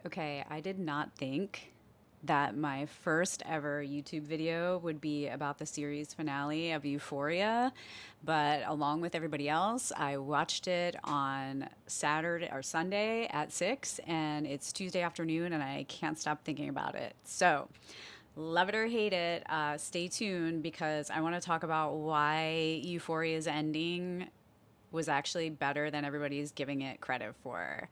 Okay, I did not think that my first ever YouTube video would be about the series finale of Euphoria, but along with everybody else, I watched it on Saturday or Sunday at 6, and it's Tuesday afternoon, and I can't stop thinking about it. So, love it or hate it, stay tuned because I want to talk about why Euphoria's ending was actually better than everybody's giving it credit for.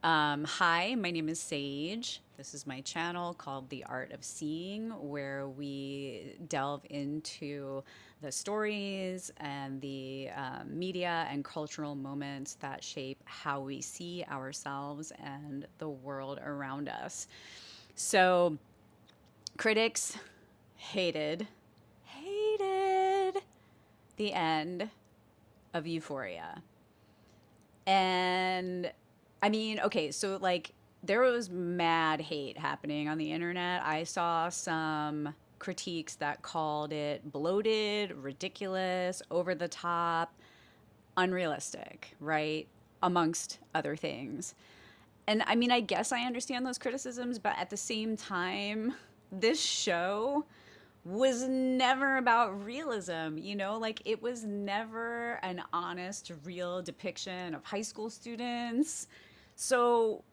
Hi, my name is Sage. This is my channel called The Art of Seeing, where we delve into the stories and the media and cultural moments that shape how we see ourselves and the world around us. So, critics hated, hated the end of Euphoria. And I mean, okay, so like there was mad hate happening on the internet. I saw some critiques that called it bloated, ridiculous, over the top, unrealistic, right? Amongst other things. And I mean, I guess I understand those criticisms, but at the same time, this show was never about realism, like it was never an honest, real depiction of high school students. So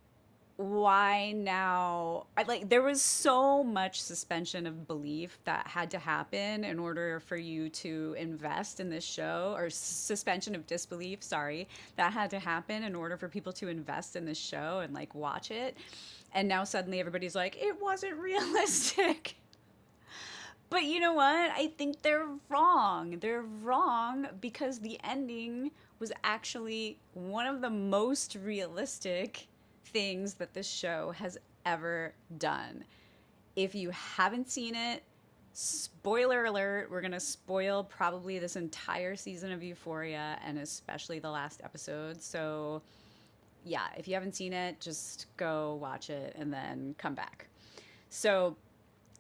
why now? There was so much suspension of belief that had to happen in order for you to invest in this show, or suspension of disbelief, sorry, that had to happen in order for people to invest in this show and like watch it. And now suddenly everybody's like, it wasn't realistic. But you know what? I think they're wrong. They're wrong because the ending was actually one of the most realistic things that this show has ever done. If you haven't seen it, spoiler alert, we're going to spoil probably this entire season of Euphoria and especially the last episode. So, yeah, if you haven't seen it, just go watch it and then come back. So,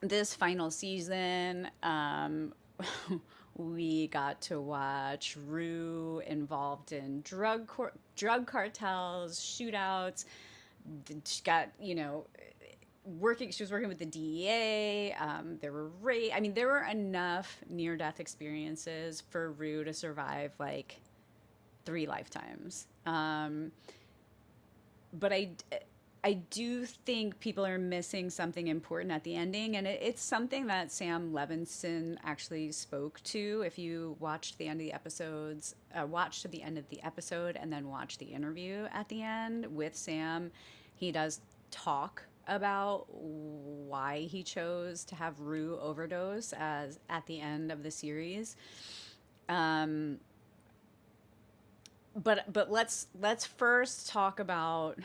this final season, we got to watch Rue involved in drug cartels, shootouts. She got, working. She was working with the DEA. There were I mean, there were enough near death experiences for Rue to survive like 3 lifetimes. But I do think people are missing something important at the ending, and it's something that Sam Levinson actually spoke to. If you watched the end of the episodes, watched to the end of the episode, and then watch the interview at the end with Sam, he does talk about why he chose to have Rue overdose as at the end of the series. Um, but let's first talk about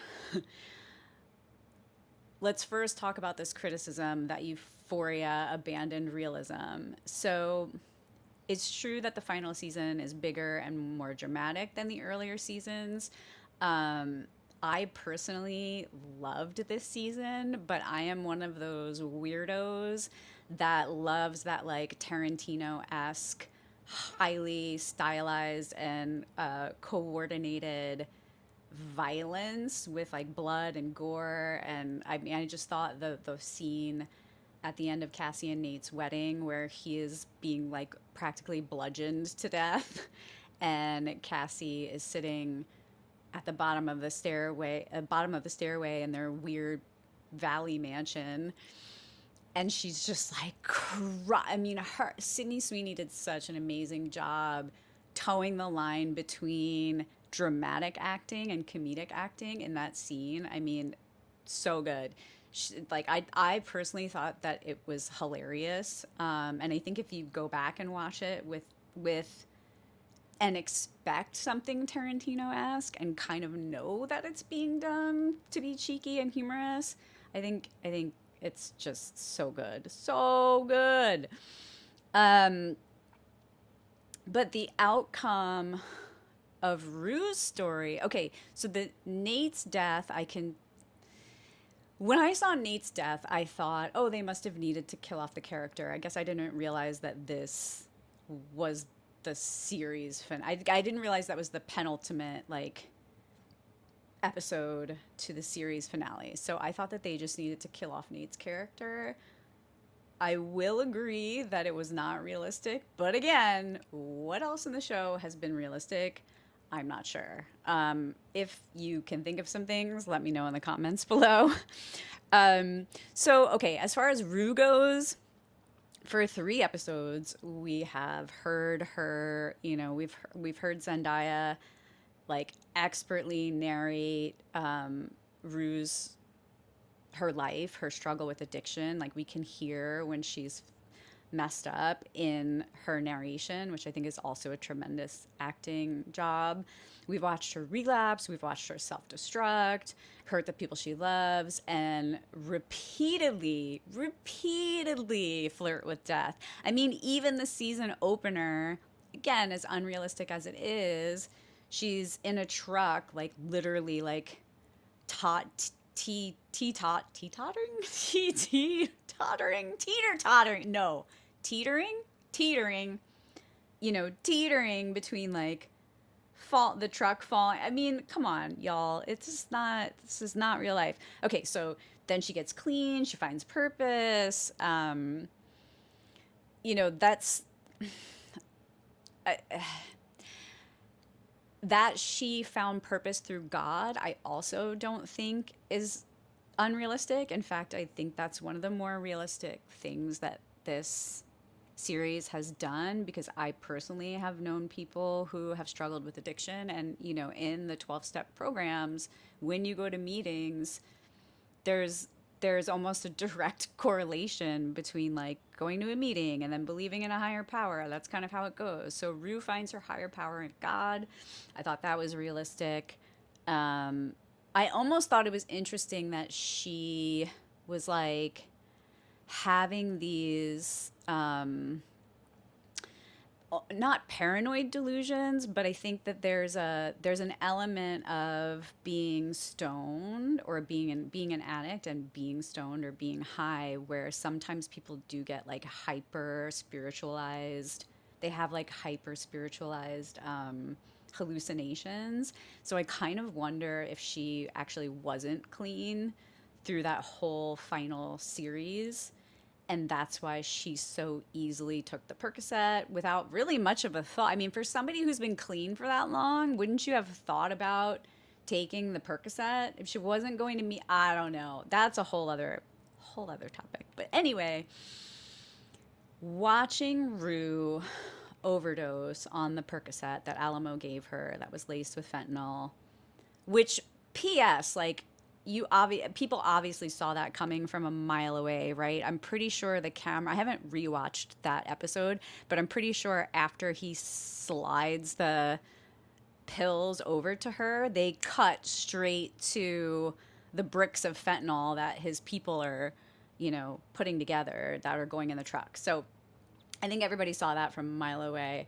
this criticism that Euphoria abandoned realism. So it's true that the final season is bigger and more dramatic than the earlier seasons. Um, I personally loved this season, but I am one of those weirdos that loves that like Tarantino esque, highly stylized and coordinated violence with like blood and gore. And I mean, I just thought the scene at the end of Cassie and Nate's wedding where he is being like practically bludgeoned to death and Cassie is sitting at the bottom of the stairway in their weird valley mansion, and she's just like I mean, her Sydney Sweeney did such an amazing job towing the line between dramatic acting and comedic acting in that scene. I mean, so good. Like I personally thought that it was hilarious, and I think if you go back and watch it with and expect something Tarantino-esque and kind of know that it's being done to be cheeky and humorous, I think it's just so good, so good. Um, but the outcome of Rue's story. Okay, so the Nate's death, I can when I saw Nate's death, I thought, "Oh, they must have needed to kill off the character." I guess I didn't realize that this was the series I didn't realize that was the penultimate like episode to the series finale. So I thought that they just needed to kill off Nate's character. I will agree that it was not realistic, but again, what else in the show has been realistic? I'm not sure. If you can think of some things, let me know in the comments below. Okay, as far as Rue goes, for 3 episodes, we have heard her. We've heard Zendaya like expertly narrate Rue's her life, her struggle with addiction. Like we can hear when she's messed up in her narration, which I think is also a tremendous acting job. We've watched her relapse, we've watched her self destruct, hurt the people she loves, and repeatedly flirt with death. I mean, even the season opener, again, as unrealistic as it is, she's in a truck, like literally, like tot tottering, no, teetering, teetering between like the truck falling. I mean, come on, y'all. This is not real life. Okay, so then she gets clean, she finds purpose. That's that she found purpose through God, I also don't think is unrealistic. In fact, I think that's one of the more realistic things that this series has done, because I personally have known people who have struggled with addiction. And, in the 12-step programs, when you go to meetings, there's there's almost a direct correlation between like going to a meeting and then believing in a higher power. That's kind of how it goes. So Rue finds her higher power in God. I thought that was realistic. I almost thought it was interesting that she was like having these not paranoid delusions, but I think that there's an element of being stoned or being an addict and being stoned or being high, where sometimes people do get like hyper spiritualized. They have like hyper spiritualized hallucinations. So I kind of wonder if she actually wasn't clean through that whole final series, and that's why she so easily took the Percocet without really much of a thought. I mean, for somebody who's been clean for that long, wouldn't you have thought about taking the Percocet if she wasn't going to meet? I don't know. That's a whole other topic. But anyway, watching Rue overdose on the Percocet that Alamo gave her, that was laced with fentanyl, which, P.S., like, people obviously saw that coming from a mile away, right? I'm pretty sure the camera, I haven't rewatched that episode, but I'm pretty sure after he slides the pills over to her, they cut straight to the bricks of fentanyl that his people are, putting together, that are going in the truck. So I think everybody saw that from a mile away.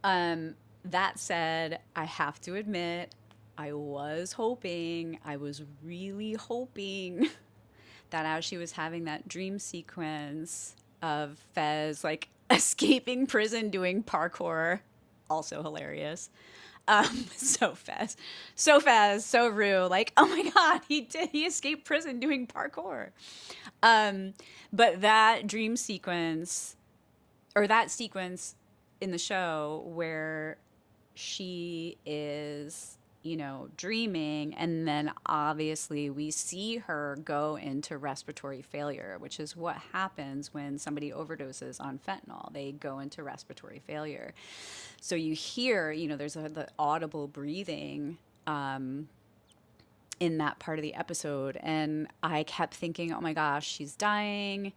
That said, I have to admit, I was really hoping that as she was having that dream sequence of Fez like escaping prison doing parkour, also hilarious. So Rue, like, oh my God, he escaped prison doing parkour. But that dream sequence, or that sequence in the show where she is, dreaming, and then obviously we see her go into respiratory failure, which is what happens when somebody overdoses on fentanyl. They go into respiratory failure. So you hear, there's the audible breathing in that part of the episode. And I kept thinking, oh my gosh, she's dying.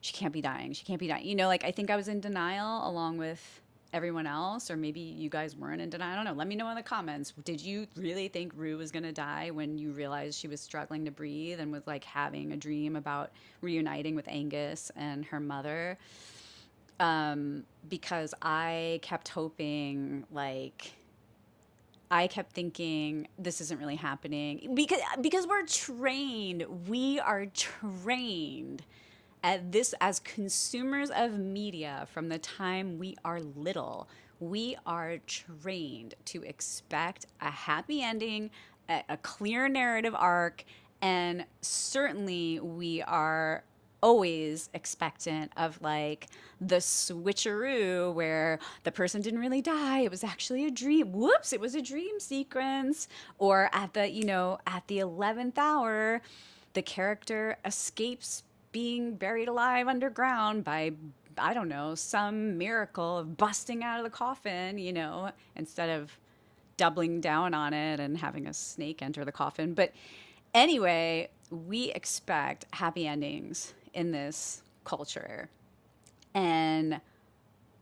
She can't be dying. She can't be dying. Like, I think I was in denial along with everyone else, or maybe you guys weren't in denial. I don't know. Let me know in the comments. Did you really think Rue was going to die when you realized she was struggling to breathe and was like having a dream about reuniting with Angus and her mother? Because I kept hoping, like, I kept thinking this isn't really happening, because we are trained at this as consumers of media. From the time we are little, we are trained to expect a happy ending, a clear narrative arc, and certainly we are always expectant of like the switcheroo where the person didn't really die, it was actually a dream, whoops, it was a dream sequence, or at the, at the 11th hour the character escapes being buried alive underground by, I don't know, some miracle of busting out of the coffin, instead of doubling down on it and having a snake enter the coffin. But anyway, we expect happy endings in this culture. And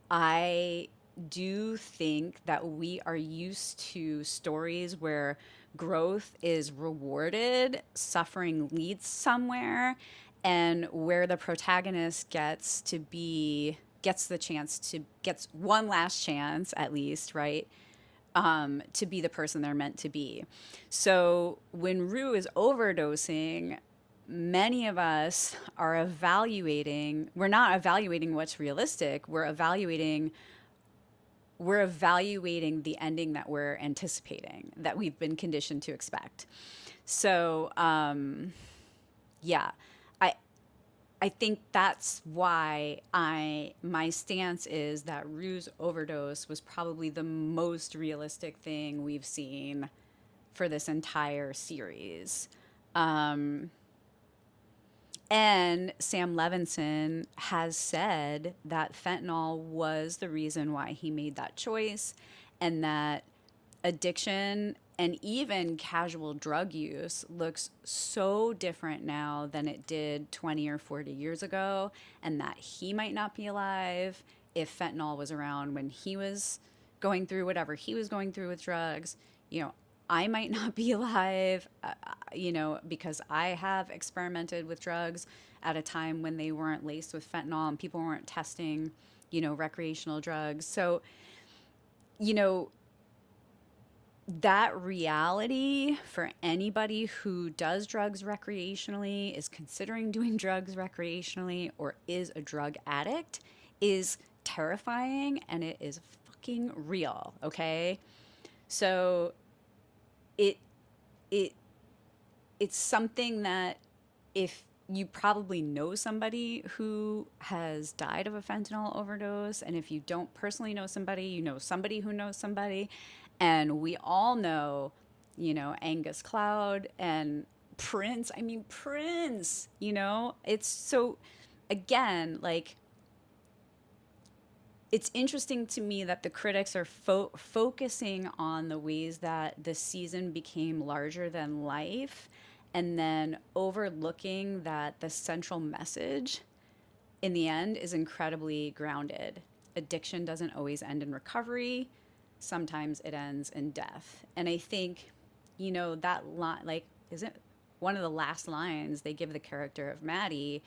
I do think that we are used to stories where growth is rewarded, suffering leads somewhere, and where the protagonist gets the chance to gets one last chance at least, right? To be the person they're meant to be. So when Rue is overdosing, many of us are we're not evaluating what's realistic, we're evaluating the ending that we're anticipating, that we've been conditioned to expect. So yeah, I I think that's why I my stance is that Rue's overdose was probably the most realistic thing we've seen for this entire series. Um, and Sam Levinson has said that fentanyl was the reason why he made that choice, and that addiction and even casual drug use looks so different now than it did 20 or 40 years ago, and that he might not be alive if fentanyl was around when he was going through whatever he was going through with drugs. You know, I might not be alive, because I have experimented with drugs at a time when they weren't laced with fentanyl and people weren't testing, recreational drugs. So, you know, that reality for anybody who does drugs recreationally, is considering doing drugs recreationally, or is a drug addict is terrifying, and it is fucking real, okay? So it it it's something that, if you probably know somebody who has died of a fentanyl overdose, and if you don't personally know somebody, you know somebody who knows somebody, and we all know, Angus Cloud and Prince. I mean, Prince, it's so, again, like, it's interesting to me that the critics are focusing on the ways that the season became larger than life, and then overlooking that the central message in the end is incredibly grounded. Addiction doesn't always end in recovery. Sometimes it ends in death. And I think, that line, like, isn't one of the last lines they give the character of Maddie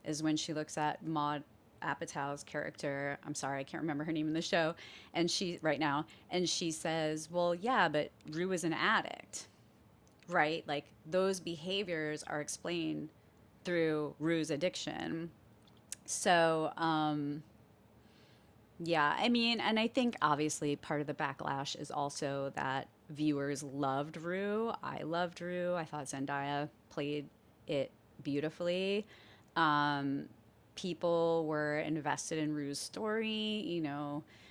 is when she looks at Maud Apatow's character. I'm sorry, I can't remember her name in the show. And right now, and she says, well, yeah, but Rue is an addict, right? Like, those behaviors are explained through Rue's addiction. So, yeah, I mean, and I think obviously part of the backlash is also that viewers loved Rue. I loved Rue. I thought Zendaya played it beautifully. Um, People were invested in Rue's story.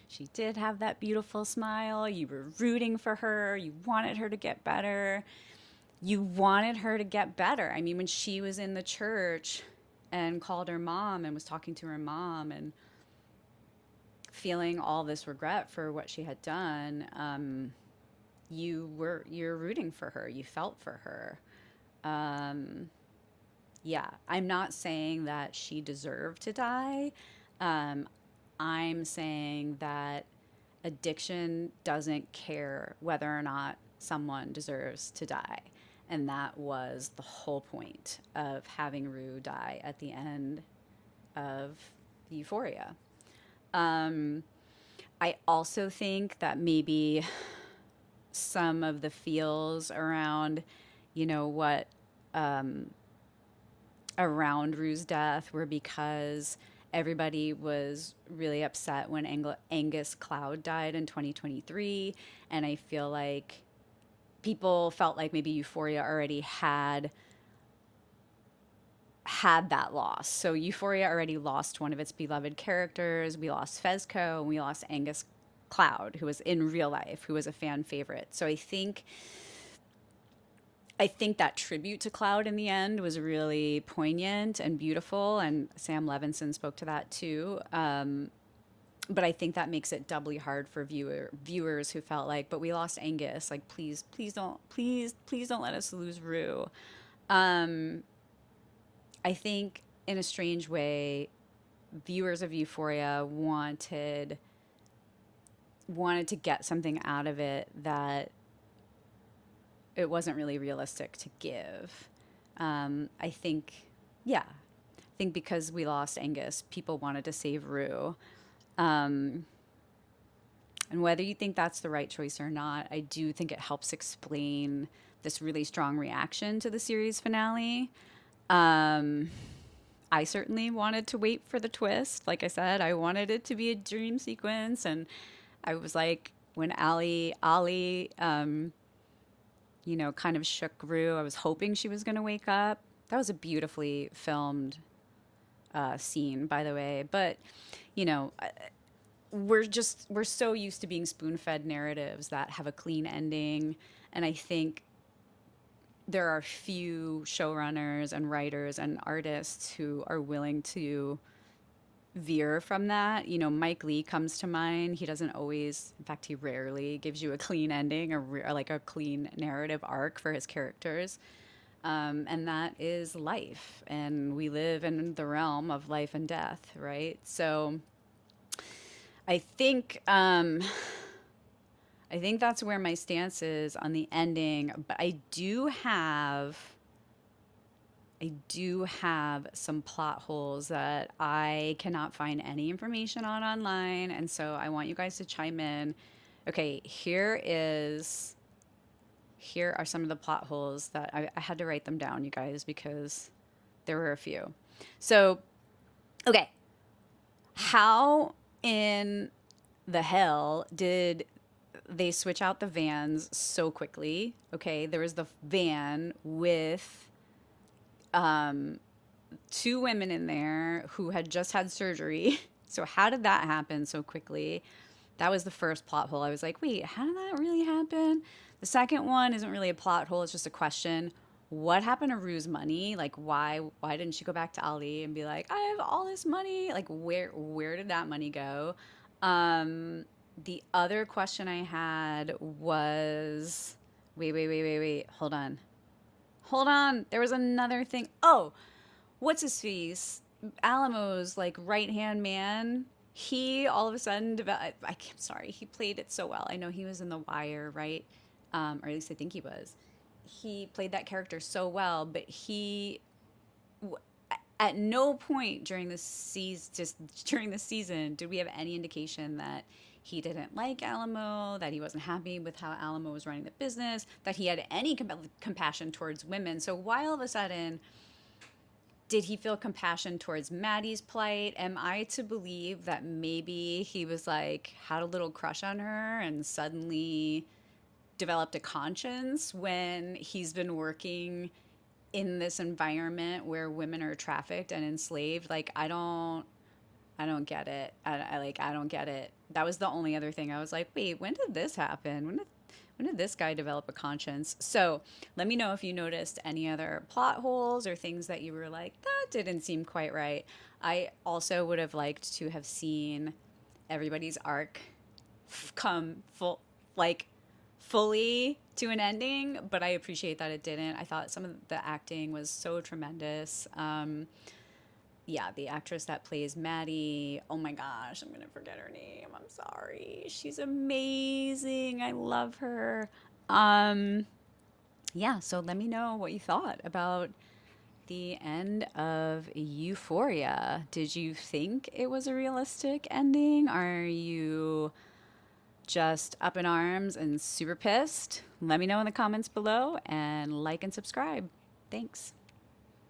She did have that beautiful smile. You were rooting for her. You wanted her to get better. You wanted her to get better. I mean, when she was in the church and called her mom and was talking to her mom and feeling all this regret for what she had done, you're rooting for her. You felt for her. Um, yeah, I'm not saying that she deserved to die. Um, I'm saying that addiction doesn't care whether or not someone deserves to die. And that was the whole point of having Rue die at the end of Euphoria. Um, I also think that maybe some of the feels around, what um, around Rue's death were because everybody was really upset when Angus Cloud died in 2023. And I feel like people felt like maybe Euphoria already had that loss. So Euphoria already lost one of its beloved characters. We lost Fezco, and we lost Angus Cloud, who was in real life, who was a fan favorite. So I think that tribute to Cloud in the end was really poignant and beautiful, and Sam Levinson spoke to that too. But I think that makes it doubly hard for viewers who felt like, but we lost Angus. Like, please don't let us lose Rue. Um, I think in a strange way, viewers of Euphoria wanted to get something out of it that it wasn't really realistic to give. I think, yeah, I think because we lost Angus, people wanted to save Rue. Um, and whether you think that's the right choice or not, I do think it helps explain this really strong reaction to the series finale. Um, I certainly wanted to wait for the twist. Like I said, I wanted it to be a dream sequence, and I was like, when Ali, kind of shook Rue, I was hoping she was going to wake up. That was a beautifully filmed scene, by the way. But you know, we're so used to being spoon-fed narratives that have a clean ending, and I think there are few showrunners and writers and artists who are willing to veer from that. Mike Lee comes to mind. He doesn't always, in fact, he rarely gives you a clean ending or like a clean narrative arc for his characters. And that is life. And we live in the realm of life and death, right? So I think I think that's where my stance is on the ending. But I do have some plot holes that I cannot find any information on online, and so I want you guys to chime in. Okay, here are some of the plot holes that I had to write them down, you guys, because there were a few. So, okay, how in the hell did they switch out the vans so quickly? Okay, there was the van with um, two women in there who had just had surgery. So how did that happen so quickly? That was the first plot hole. I was like, wait, how did that really happen? The second one isn't really a plot hole, it's just a question. What happened to Rue's money? Like, why didn't she go back to Ali and be like, I have all this money? Like, where did that money go? Um, the other question I had was, wait, hold on. There was another thing. Oh, what's his face? Alamo's like right hand man. He all of a sudden developed. I'm sorry, he played it so well. I know he was in The Wire, right? Or at least I think he was. He played that character so well, but at no point during the season did we have any indication that he didn't like Alamo, that he wasn't happy with how Alamo was running the business, that he had any compassion towards women. So why all of a sudden did he feel compassion towards Maddie's plight? Am I to believe that maybe he was like, had a little crush on her and suddenly developed a conscience when he's been working in this environment where women are trafficked and enslaved? Like, I don't get it. I don't get it. That was the only other thing. I was like, wait, when did this happen? When did this guy develop a conscience? So let me know if you noticed any other plot holes or things that you were like, that didn't seem quite right. I also would have liked to have seen everybody's arc come fully to an ending, but I appreciate that it didn't. I thought some of the acting was so tremendous. Yeah, the actress that plays Maddie, oh my gosh, I'm gonna forget her name. I'm sorry. She's amazing. I love her. Um, yeah, so let me know what you thought about the end of Euphoria. Did you think it was a realistic ending? Are you just up in arms and super pissed? Let me know in the comments below and like and subscribe. Thanks.